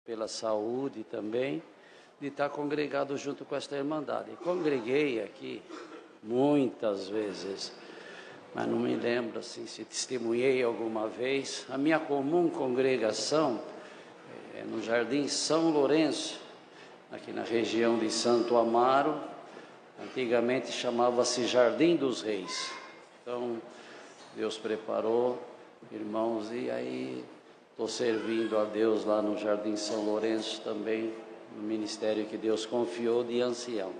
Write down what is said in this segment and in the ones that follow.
pela saúde também, de estar congregado junto com esta irmandade. Congreguei aqui muitas vezes, mas não me lembro assim, se testemunhei alguma vez. A minha comum congregação é no Jardim São Lourenço, aqui na região de Santo Amaro. Antigamente chamava-se Jardim dos Reis. Então, Deus preparou, irmãos, e aí estou servindo a Deus lá no Jardim São Lourenço também, no ministério que Deus confiou de ancião.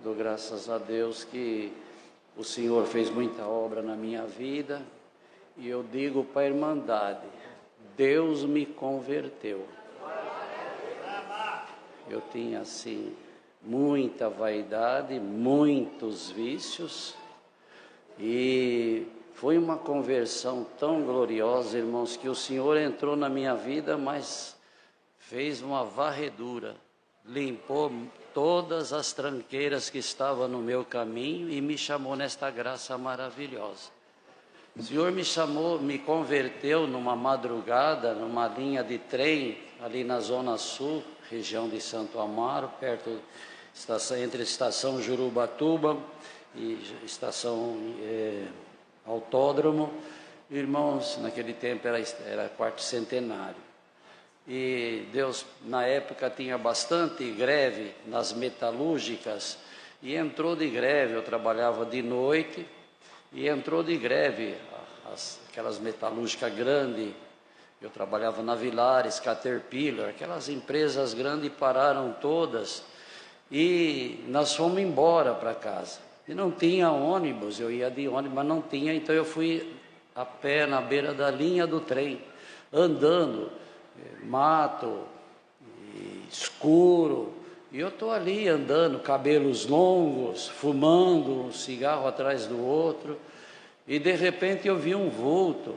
Dou graças a Deus que o Senhor fez muita obra na minha vida, e eu digo para a irmandade, Deus me converteu. Eu tinha assim muita vaidade, muitos vícios, e foi uma conversão tão gloriosa, irmãos, que o Senhor entrou na minha vida, mas fez uma varredura, limpou todas as tranqueiras que estavam no meu caminho e me chamou nesta graça maravilhosa. O Senhor me chamou, me converteu numa madrugada, numa linha de trem, ali na Zona Sul, região de Santo Amaro, perto, entre a estação Jurubatuba e estação Autódromo. Irmãos, naquele tempo era quarto centenário. E Deus, na época, tinha bastante greve nas metalúrgicas, e entrou de greve. Eu trabalhava de noite, e entrou de greve aquelas metalúrgicas grandes. Eu trabalhava na Vilares, Caterpillar, aquelas empresas grandes pararam todas, e nós fomos embora para casa. E não tinha ônibus, eu ia de ônibus, mas não tinha, então eu fui a pé na beira da linha do trem, andando, mato, escuro, e eu estou ali andando, cabelos longos, fumando um cigarro atrás do outro, e de repente eu vi um vulto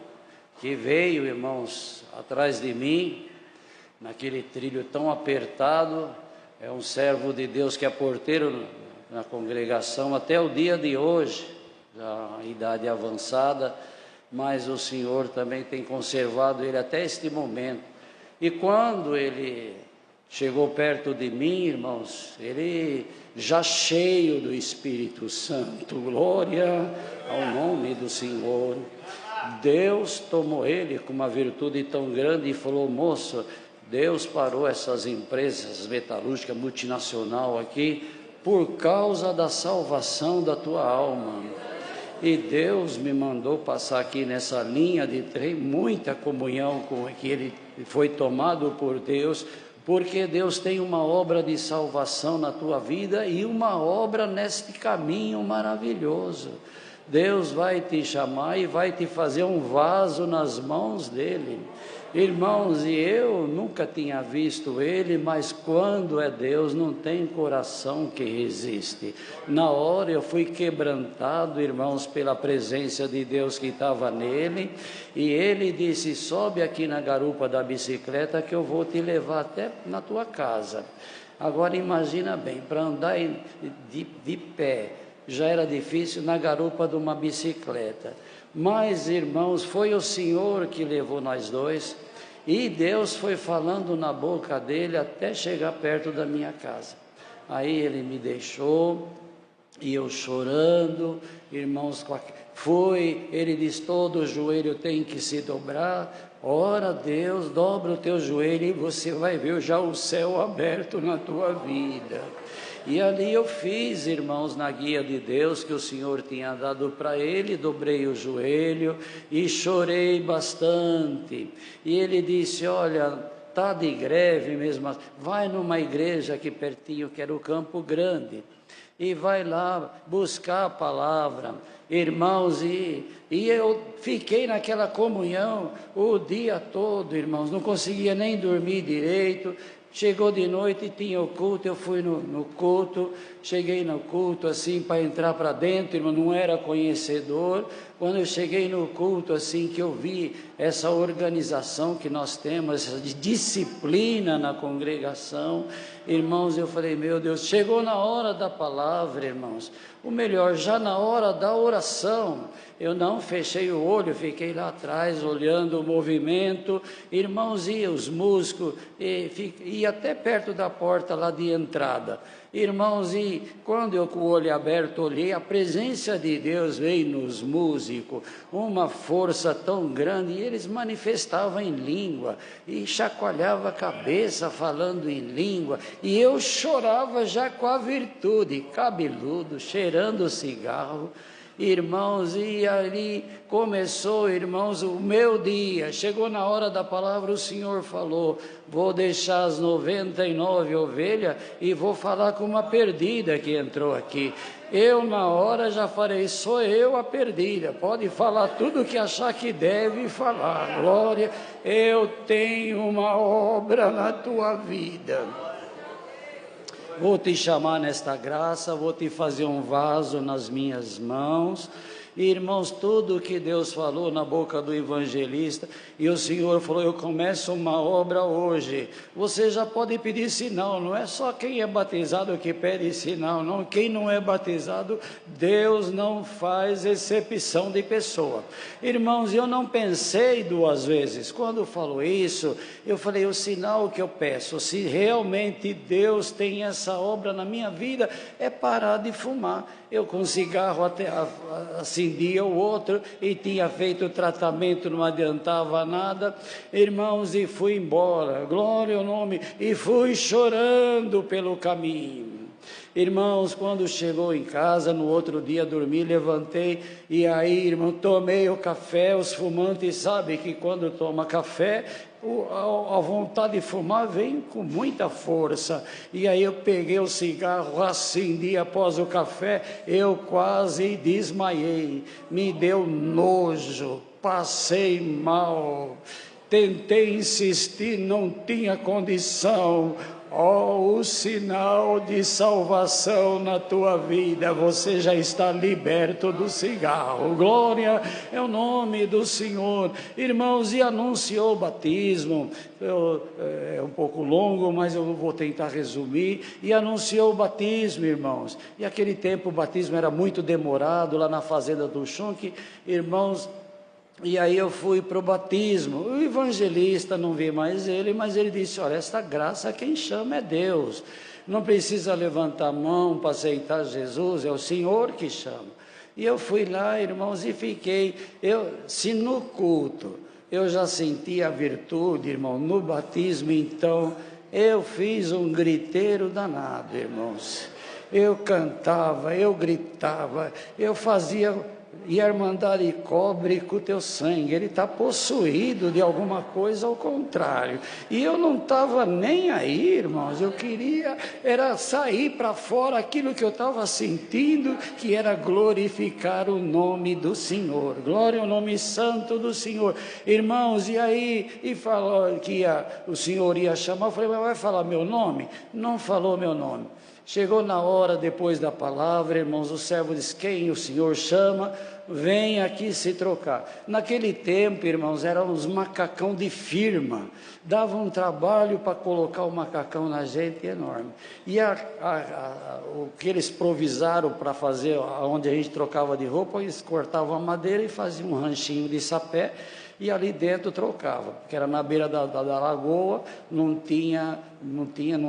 que veio, irmãos, atrás de mim, naquele trilho tão apertado. É um servo de Deus que é porteiro na congregação até o dia de hoje, já a idade avançada, mas o Senhor também tem conservado ele até este momento. E quando ele chegou perto de mim, irmãos, ele já cheio do Espírito Santo, glória ao nome do Senhor, Deus tomou ele com uma virtude tão grande e falou: moço, Deus parou essas empresas metalúrgicas multinacional aqui por causa da salvação da tua alma. E Deus me mandou passar aqui nessa linha de trem, muita comunhão com que ele foi tomado por Deus, porque Deus tem uma obra de salvação na tua vida e uma obra neste caminho maravilhoso. Deus vai te chamar e vai te fazer um vaso nas mãos dele. Irmãos, e eu nunca tinha visto ele, mas quando é Deus, não tem coração que resiste. Na hora eu fui quebrantado, irmãos, pela presença de Deus que estava nele, e ele disse: sobe aqui na garupa da bicicleta que eu vou te levar até na tua casa. Agora imagina bem, para andar de pé, já era difícil, na garupa de uma bicicleta. Mas, irmãos, foi o Senhor que levou nós dois, e Deus foi falando na boca dele até chegar perto da minha casa. Aí ele me deixou, e eu chorando, irmãos, ele disse: todo joelho tem que se dobrar. Ora, Deus, dobra o teu joelho e você vai ver já o céu aberto na tua vida. E ali eu fiz, irmãos, na guia de Deus que o Senhor tinha dado para ele, dobrei o joelho e chorei bastante. E ele disse: olha, está de greve mesmo, vai numa igreja aqui pertinho, que era o Campo Grande, e vai lá buscar a palavra. Irmãos, e eu fiquei naquela comunhão o dia todo, irmãos, não conseguia nem dormir direito. Chegou de noite e tinha o culto, eu fui no culto, cheguei no culto assim para entrar para dentro, irmão, não era conhecedor. Quando eu cheguei no culto assim, que eu vi essa organização que nós temos, essa disciplina na congregação, irmãos, eu falei: meu Deus, chegou na hora da palavra, irmãos, o melhor, já na hora da oração, Eu não fechei o olho, fiquei lá atrás olhando o movimento. Irmãos, e os músicos, e até perto da porta lá de entrada. Irmãos, e quando eu com o olho aberto olhei, a presença de Deus veio nos músicos, uma força tão grande, e eles manifestavam em língua, e chacoalhava a cabeça falando em língua, e eu chorava já com a virtude, cabeludo, cheirando cigarro. Irmãos, e ali começou, irmãos, o meu dia. Chegou na hora da palavra, o Senhor falou: vou deixar as 99 ovelhas e vou falar com uma perdida que entrou aqui. Eu na hora já falei: sou eu a perdida, pode falar tudo que achar que deve falar. Glória, eu tenho uma obra na tua vida. Vou te chamar nesta graça, vou te fazer um vaso nas minhas mãos. Irmãos, tudo que Deus falou na boca do evangelista, e o Senhor falou: eu começo uma obra hoje. Você já pode pedir sinal, não é só quem é batizado que pede sinal, não. Quem não é batizado, Deus não faz exceção de pessoa. Irmãos, eu não pensei duas vezes. Quando falou isso, eu falei: o sinal que eu peço, se realmente Deus tem essa obra na minha vida, é parar de fumar. Eu com cigarro até acendia o outro e tinha feito o tratamento, não adiantava nada. Irmãos, e fui embora, glória ao nome, e fui chorando pelo caminho. Irmãos, quando chegou em casa, no outro dia dormi, levantei, e aí, irmão, tomei o café. Os fumantes sabem que quando toma café, a vontade de fumar vem com muita força. E aí eu peguei o cigarro, acendi após o café, eu quase desmaiei, me deu nojo, passei mal, tentei insistir, não tinha condição. O sinal de salvação na tua vida, você já está liberto do cigarro. Glória é o nome do Senhor. Irmãos, e anunciou o batismo. É um pouco longo, mas eu vou tentar resumir. E anunciou o batismo, irmãos. E aquele tempo o batismo era muito demorado lá na fazenda do Chunque, irmãos. E aí eu fui para o batismo. O evangelista, não vi mais ele, mas ele disse: olha, esta graça quem chama é Deus, não precisa levantar a mão para aceitar Jesus, é o Senhor que chama. E eu fui lá, irmãos, e fiquei, se no culto eu já senti a virtude, irmão, no batismo, então eu fiz um griteiro danado, irmãos. Eu cantava, eu gritava, eu fazia... E a Irmandade cobre com o teu sangue. Ele está possuído de alguma coisa, ao contrário. E eu não estava nem aí, irmãos. Eu queria era sair para fora aquilo que eu estava sentindo, que era glorificar o nome do Senhor. Glória ao nome santo do Senhor. Irmãos, e aí, e falou que o Senhor ia chamar. Eu falei: mas vai falar meu nome? Não falou meu nome. Chegou na hora, depois da palavra, irmãos, o servo disse: quem o Senhor chama, vem aqui se trocar. Naquele tempo, irmãos, eram uns macacão de firma, dava um trabalho para colocar o macacão na gente enorme. E o que eles provisaram para fazer, onde a gente trocava de roupa, eles cortavam a madeira e faziam um ranchinho de sapé, e ali dentro trocava, porque era na beira da lagoa, não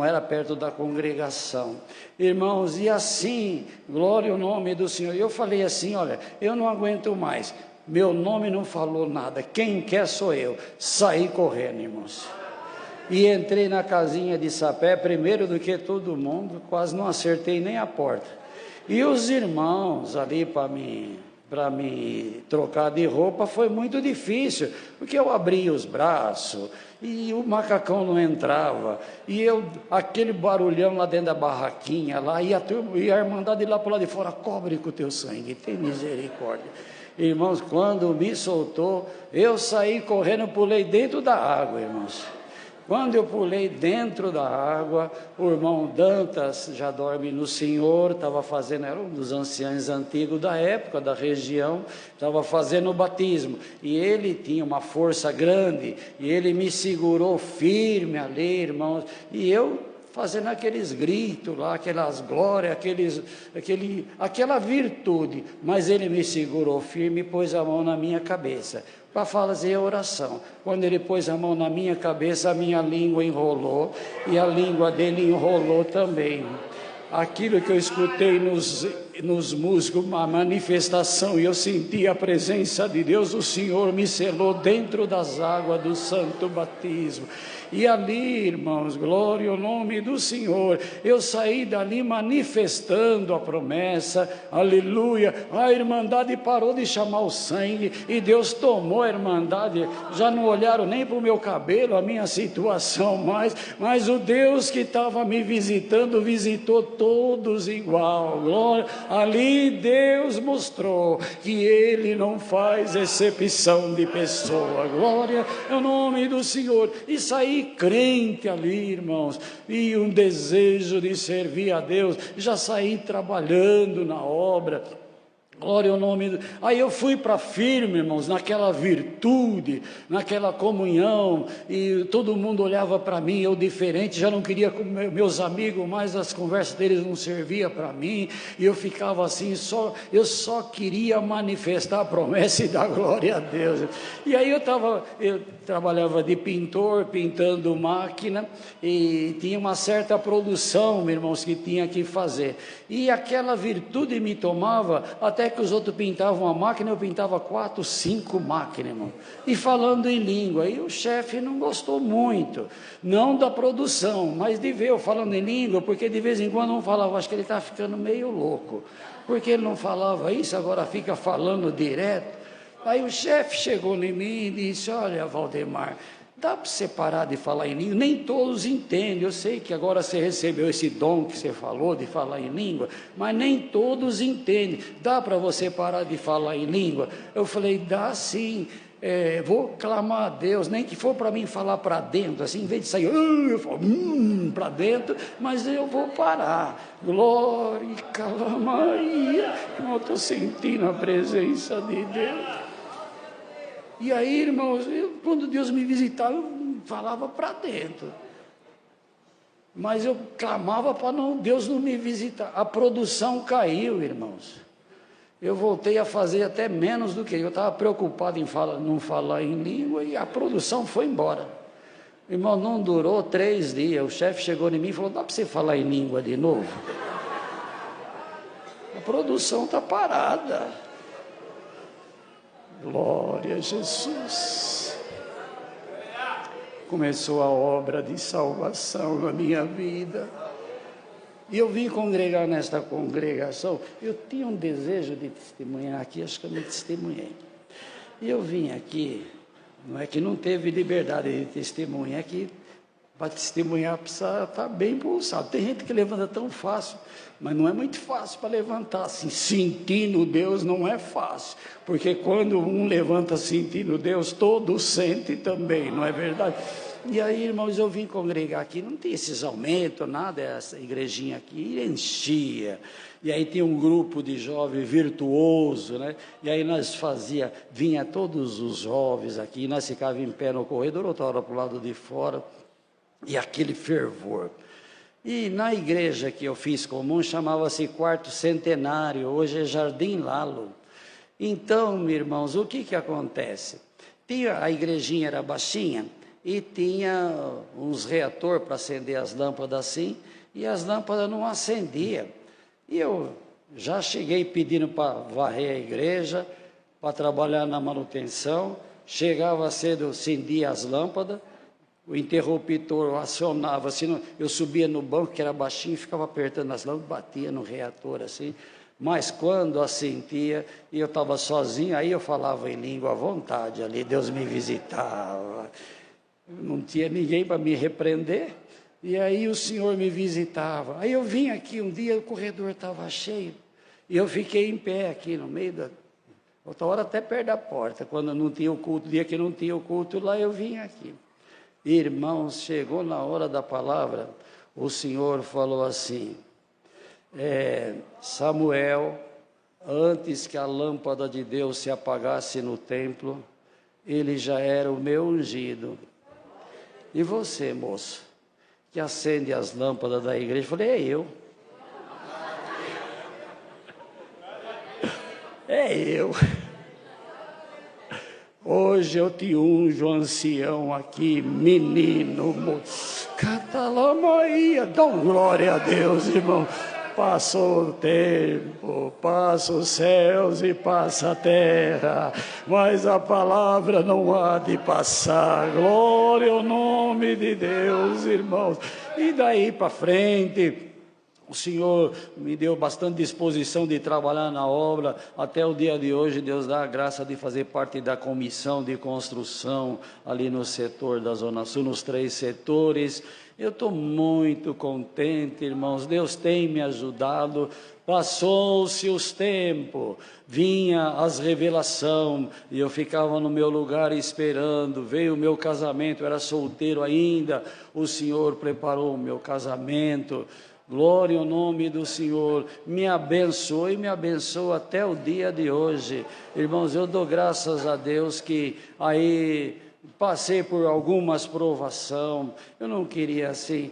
era perto da congregação. Irmãos, e assim, glória ao nome do Senhor. Eu falei assim: olha, eu não aguento mais, meu nome não falou nada, quem quer sou eu. Saí correndo, irmãos, e entrei na casinha de sapé, primeiro do que todo mundo, quase não acertei nem a porta. E os irmãos ali para me trocar de roupa foi muito difícil, porque eu abria os braços e o macacão não entrava, e aquele barulhão lá dentro da barraquinha lá, e a Irmandade lá para lá de fora: cobre com o teu sangue, tem misericórdia. Irmãos, quando me soltou, eu saí correndo, pulei dentro da água, irmãos. Quando eu pulei dentro da água, o irmão Dantas, já dorme no Senhor, estava fazendo, era um dos anciãos antigos da época, da região, estava fazendo o batismo, e ele tinha uma força grande, e ele me segurou firme ali, irmãos, e eu fazendo aqueles gritos lá, aquelas glórias, aquela virtude, mas ele me segurou firme e pôs a mão na minha cabeça, para fazer oração. Quando ele pôs a mão na minha cabeça, a minha língua enrolou, e a língua dele enrolou também. Aquilo que eu escutei nos músicos, uma manifestação, e eu senti a presença de Deus, o Senhor me selou dentro das águas do santo batismo. E ali, irmãos, glória ao nome do Senhor, eu saí dali manifestando a promessa, aleluia. A irmandade parou de chamar o sangue, e Deus tomou a irmandade, já não olharam nem para o meu cabelo, a minha situação mais, mas o Deus que estava me visitando, visitou todos igual, glória. Ali Deus mostrou que Ele não faz exceção de pessoa, glória ao nome do Senhor. E saí crente ali, irmãos, e um desejo de servir a Deus, já saí trabalhando na obra, glória ao nome. Aí eu fui para firme, irmãos, naquela virtude, naquela comunhão, e todo mundo olhava para mim, eu diferente, já não queria com meus amigos, mas as conversas deles não serviam para mim, e eu ficava assim, eu só queria manifestar a promessa e dar glória a Deus. E aí eu trabalhava de pintor, pintando máquina, e tinha uma certa produção, irmãos, que tinha que fazer, e aquela virtude me tomava, até que os outros pintavam a máquina, eu pintava 4, 5 máquinas, irmão, e falando em língua. E o chefe não gostou muito, não da produção, mas de ver eu falando em língua, porque de vez em quando um falava, acho que ele está ficando meio louco, porque ele não falava isso, agora fica falando direto. Aí o chefe chegou em mim e disse: olha, Valdemar, dá para você parar de falar em língua? Nem todos entendem, eu sei que agora você recebeu esse dom que você falou de falar em língua, mas nem todos entendem, dá para você parar de falar em língua? Eu falei: dá sim, vou clamar a Deus, nem que for para mim falar para dentro, assim, em vez de sair, eu falo, para dentro, mas eu vou parar, glória, calamaria, eu estou sentindo a presença de Deus. E aí, irmãos, quando Deus me visitava, eu falava para dentro, mas eu clamava para Deus não me visitar. A produção caiu, irmãos, eu voltei a fazer até menos do que eu estava preocupado em não falar em língua, e a produção foi embora. Irmão, não durou 3 dias, o chefe chegou em mim e falou: dá para você falar em língua de novo? A produção está parada. Glória a Jesus. Começou a obra de salvação na minha vida, e eu vim congregar nesta congregação. Eu tinha um desejo de testemunhar aqui, acho que eu não testemunhei, e eu vim aqui, não é que não teve liberdade de testemunhar, é que para testemunhar precisa estar bem pulsado. Tem gente que levanta tão fácil, mas não é muito fácil para levantar assim, sentindo Deus não é fácil, porque quando um levanta sentindo Deus, todos sentem também, não é verdade? E aí, irmãos, eu vim congregar aqui, não tinha esses aumentos, nada, essa igrejinha aqui enchia, e aí tinha um grupo de jovens virtuoso, né? E aí vinha todos os jovens aqui, nós ficávamos em pé no corredor, outra hora para o lado de fora, e aquele fervor. E na igreja que eu fiz comum, chamava-se Quarto Centenário, hoje é Jardim Lalo. Então, meus irmãos, o que acontece? A igrejinha era baixinha, e tinha uns reatores para acender as lâmpadas assim, e as lâmpadas não acendiam. E eu já cheguei pedindo para varrer a igreja, para trabalhar na manutenção, chegava cedo, acendia as lâmpadas, o interruptor acionava, assim, eu subia no banco, que era baixinho, e ficava apertando as lâmpadas, batia no reator assim, mas quando assentia, e eu estava sozinho, aí eu falava em língua à vontade ali, Deus me visitava, não tinha ninguém para me repreender, e aí o Senhor me visitava. Aí eu vim aqui um dia, o corredor estava cheio, e eu fiquei em pé aqui no meio outra hora até perto da porta, quando não tinha o culto, dia que não tinha o culto lá, eu vim aqui. Irmãos, chegou na hora da palavra, o Senhor falou assim: Samuel, antes que a lâmpada de Deus se apagasse no templo, ele já era o meu ungido. E você, moço, que acende as lâmpadas da igreja. Eu falei, é eu. É eu. Hoje eu te unjo, ancião aqui, menino, catalamaia, dá glória a Deus, irmão. Passou o tempo, passa os céus e passa a terra, mas a palavra não há de passar. Glória ao nome de Deus, irmãos. E daí para frente, o Senhor me deu bastante disposição de trabalhar na obra. Até o dia de hoje, Deus dá a graça de fazer parte da comissão de construção ali no setor da Zona Sul, nos 3 setores. Eu estou muito contente, irmãos. Deus tem me ajudado. Passou-se os tempos, vinha as revelações, e eu ficava no meu lugar esperando. Veio o meu casamento, eu era solteiro ainda. O Senhor preparou o meu casamento. Glória ao nome do Senhor, me abençoe e me abençoa até o dia de hoje. Irmãos, eu dou graças a Deus que aí passei por algumas provações. Eu não queria assim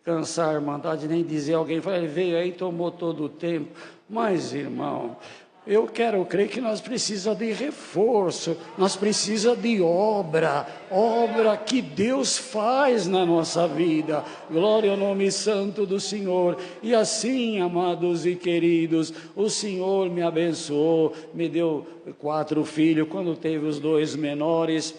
cansar a irmandade, nem dizer alguém, ele veio aí e tomou todo o tempo. Mas, irmão, eu quero crer que nós precisamos de reforço, nós precisamos de obra que Deus faz na nossa vida. Glória ao nome santo do Senhor. E assim, amados e queridos, o Senhor me abençoou, me deu 4 filhos, quando teve os 2 menores.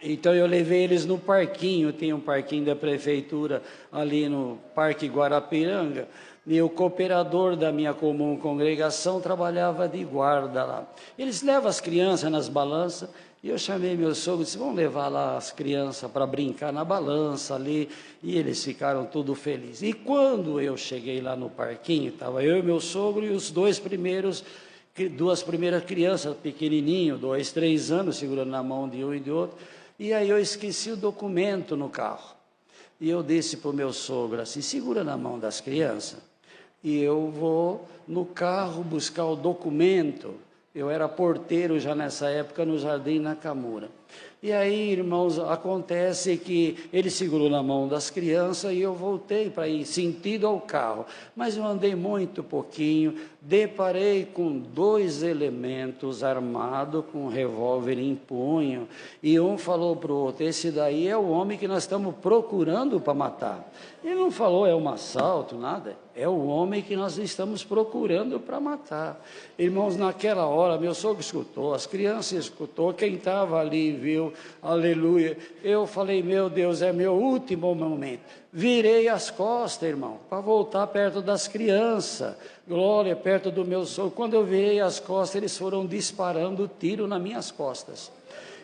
Então eu levei eles no parquinho, tem um parquinho da prefeitura ali no Parque Guarapiranga. E o cooperador da minha comum congregação trabalhava de guarda lá. Eles levam as crianças nas balanças, e eu chamei meu sogro e disse, vamos levar lá as crianças para brincar na balança ali, e eles ficaram tudo felizes. E quando eu cheguei lá no parquinho, estava eu e meu sogro e os 2 primeiras crianças, pequenininho, 2, 3 anos, segurando na mão de um e de outro, e aí eu esqueci o documento no carro. E eu disse para o meu sogro assim, segura na mão das crianças, e eu vou no carro buscar o documento. Eu era porteiro já nessa época no Jardim Nakamura. E aí, irmãos, acontece que ele segurou na mão das crianças e eu voltei para ir sentido ao carro. Mas eu andei muito pouquinho, deparei com 2 elementos armados com um revólver em punho. E um falou para o outro, esse daí é o homem que nós estamos procurando para matar. Ele não falou é um assalto, nada. É o homem que nós estamos procurando para matar. Irmãos, naquela hora, meu sogro escutou, as crianças escutou, quem estava ali viu, aleluia. Eu falei, meu Deus, é meu último momento. Virei as costas, irmão, para voltar perto das crianças. Glória, perto do meu sogro. Quando eu virei as costas, eles foram disparando tiro nas minhas costas.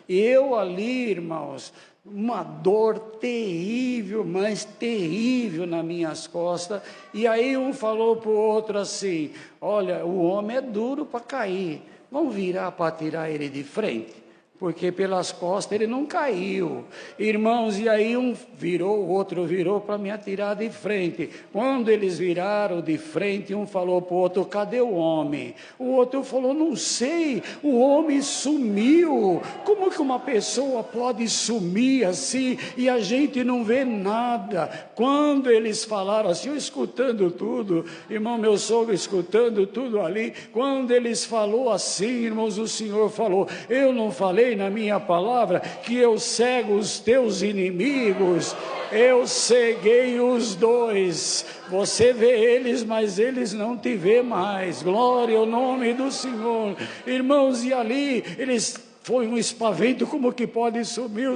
E eu ali, irmãos, uma dor terrível, mas terrível nas minhas costas. E aí um falou para o outro assim, olha, o homem é duro para cair, vamos virar para tirar ele de frente, porque pelas costas ele não caiu. Irmãos, e aí um virou, o outro virou para me atirar de frente. Quando eles viraram de frente, um falou para o outro, cadê o homem? O outro falou, não sei, o homem sumiu. Como que uma pessoa pode sumir assim e a gente não vê nada? Quando eles falaram assim, eu escutando tudo, irmão, meu sogro escutando tudo ali, quando eles falou assim, irmãos, o Senhor falou, eu não falei na minha palavra que eu cego os teus inimigos? Eu ceguei os 2, você vê eles, mas eles não te vê mais. Glória ao nome do Senhor. Irmãos, e ali eles... Foi um espavento, como que pode? Sumiu,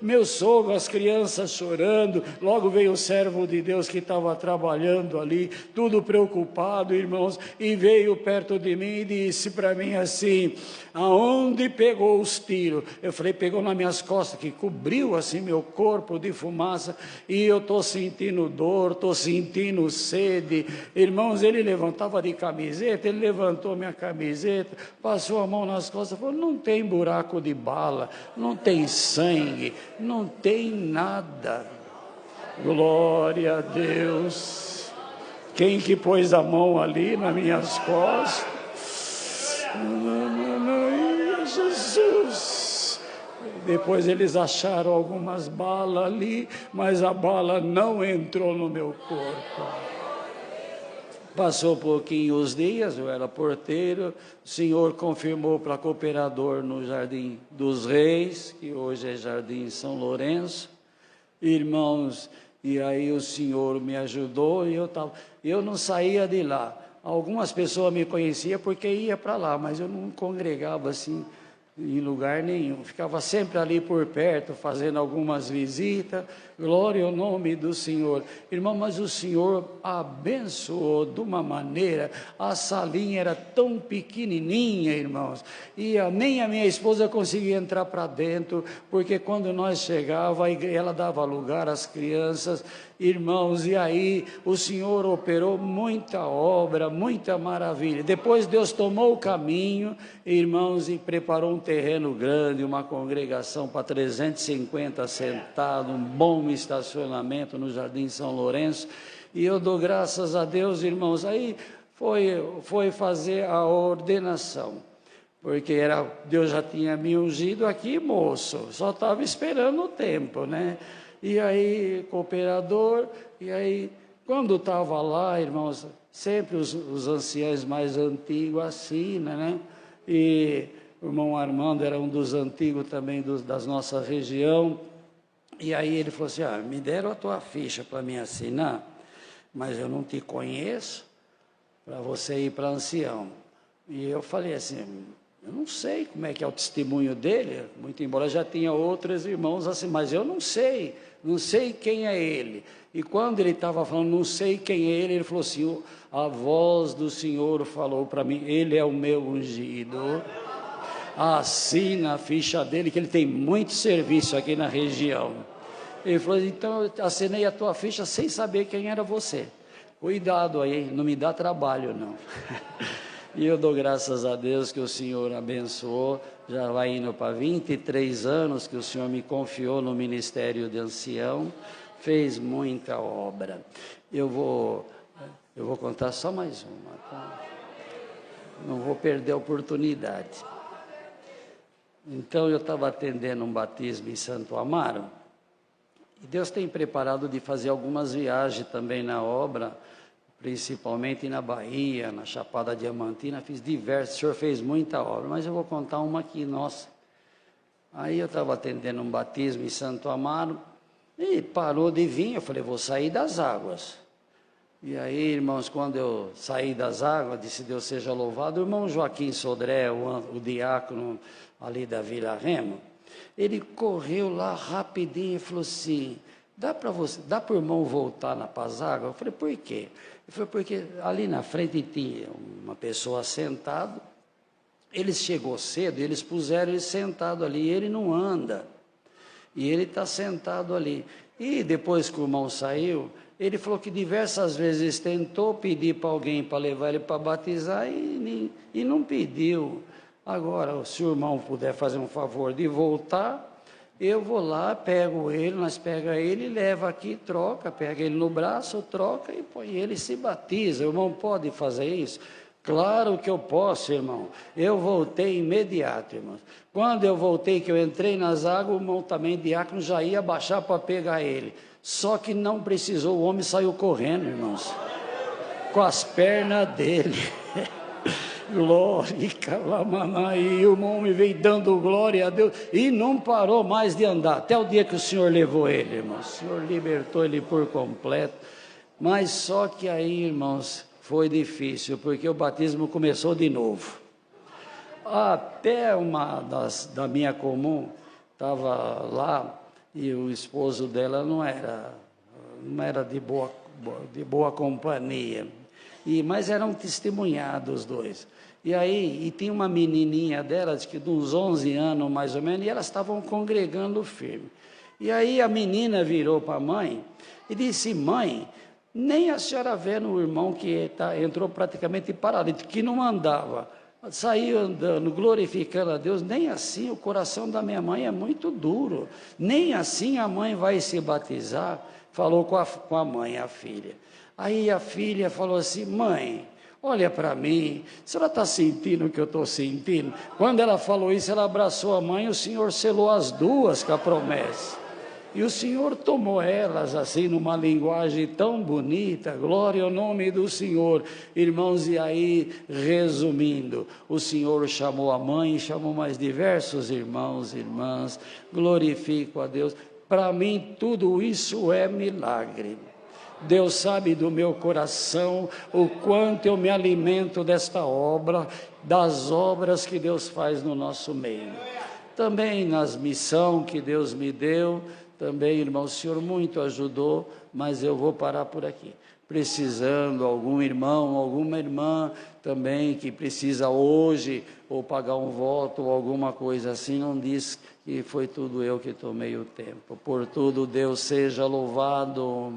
meu sogro, as crianças chorando. Logo veio o servo de Deus que estava trabalhando ali, tudo preocupado, irmãos, e veio perto de mim e disse para mim assim, aonde pegou os tiros? Eu falei, pegou nas minhas costas, que cobriu assim meu corpo de fumaça, e eu estou sentindo dor, estou sentindo sede. Irmãos, ele levantava de camiseta, ele levantou minha camiseta, passou a mão nas costas, falou, não tem buraco de bala, não tem sangue, não tem nada. Glória a Deus. Quem que pôs a mão ali nas minhas costas? Jesus. Depois eles acharam algumas balas ali, mas a bala não entrou no meu corpo. Passou pouquinho os dias, eu era porteiro, o senhor confirmou para cooperador no Jardim dos Reis, que hoje é Jardim São Lourenço, irmãos, e aí o senhor me ajudou e eu não saía de lá. Algumas pessoas me conheciam porque ia para lá, mas eu não congregava assim em lugar nenhum, ficava sempre ali por perto, fazendo algumas visitas, glória ao nome do Senhor. Irmão, mas o Senhor abençoou de uma maneira, a salinha era tão pequenininha, irmãos, e nem a minha esposa conseguia entrar para dentro, porque quando nós chegava, ela dava lugar às crianças, irmãos, e aí o Senhor operou muita obra, muita maravilha. Depois Deus tomou o caminho, irmãos, e preparou um terreno grande, uma congregação para 350 sentados, um bom estacionamento no Jardim São Lourenço, e eu dou graças a Deus, irmãos. Aí foi fazer a ordenação, porque Deus já tinha me ungido aqui, moço, só estava esperando o tempo, né? E aí, cooperador, e aí, quando estava lá, irmãos, sempre os anciãos mais antigos assinam, né? E o irmão Armando era um dos antigos também das nossa região, e aí ele falou assim, me deram a tua ficha para me assinar, mas eu não te conheço, para você ir para ancião. E eu falei assim, eu não sei como é que é o testemunho dele, muito embora já tinha outros irmãos assim, mas eu não sei quem é ele. E quando ele estava falando, não sei quem é ele falou assim, a voz do Senhor falou para mim, ele é o meu ungido. Assina a ficha dele, que ele tem muito serviço aqui na região. Ele falou, então eu assinei a tua ficha sem saber quem era você. Cuidado aí, não me dá trabalho não. E eu dou graças a Deus que o Senhor abençoou, já vai indo para 23 anos que o Senhor me confiou no ministério de ancião, fez muita obra. Eu vou contar só mais uma, tá? Não vou perder a oportunidade. Então eu estava atendendo um batismo em Santo Amaro, e Deus tem preparado de fazer algumas viagens também na obra, principalmente na Bahia, na Chapada Diamantina, fiz diversos, o senhor fez muita obra, mas eu vou contar uma aqui, nossa. Aí eu estava atendendo um batismo em Santo Amaro, e parou de vir, eu falei, vou sair das águas. E aí, irmãos, quando eu saí das águas, disse, Deus seja louvado, o irmão Joaquim Sodré, o diácono ali da Vila Remo, ele correu lá rapidinho e falou assim, dá para o irmão voltar na Pazágua? Eu falei, por quê? Ele falou, porque ali na frente tinha uma pessoa sentada, eles chegou cedo, eles puseram ele sentado ali, e ele não anda, e ele está sentado ali. E depois que o irmão saiu, ele falou que diversas vezes tentou pedir para alguém para levar ele para batizar e não pediu. Agora, se o irmão puder fazer um favor de voltar, eu vou lá, pego ele, nós pega ele, leva aqui, troca, pega ele no braço, troca e põe ele e se batiza. O irmão pode fazer isso? Claro que eu posso, irmão. Eu voltei imediato, irmão. Quando eu voltei, que eu entrei nas águas, o irmão também, diácono, já ia baixar para pegar ele. Só que não precisou, o homem saiu correndo, irmãos, com as pernas dele. Glória, e o homem veio dando glória a Deus, e não parou mais de andar, até o dia que o Senhor levou ele, irmãos. O Senhor libertou ele por completo, mas só que aí, irmãos, foi difícil, porque o batismo começou de novo. Até uma da minha comum, estava lá, e o esposo dela não era de boa companhia, mas eram testemunhados os dois. E aí, tinha uma menininha dela, de uns 11 anos mais ou menos, e elas estavam congregando firme. E aí a menina virou para a mãe e disse, mãe, nem a senhora vê no irmão que entrou praticamente paralítico, que não andava, saiu andando, glorificando a Deus, nem assim o coração da minha mãe é muito duro, nem assim a mãe vai se batizar. Falou com a mãe, a filha. Aí a filha falou assim, mãe, olha para mim, a senhora está sentindo o que eu estou sentindo? Quando ela falou isso, ela abraçou a mãe, o Senhor selou as duas com a promessa. E o Senhor tomou elas assim, numa linguagem tão bonita, glória ao nome do Senhor. Irmãos, e aí, resumindo, o Senhor chamou a mãe, chamou mais diversos irmãos e irmãs, glorifico a Deus. Para mim, tudo isso é milagre. Deus sabe do meu coração o quanto eu me alimento desta obra, das obras que Deus faz no nosso meio. Também nas missões que Deus me deu, também, irmão, o Senhor muito ajudou, mas eu vou parar por aqui. Precisando, algum irmão, alguma irmã também que precisa hoje, ou pagar um voto, ou alguma coisa assim, não diz que foi tudo eu que tomei o tempo. Por tudo, Deus seja louvado.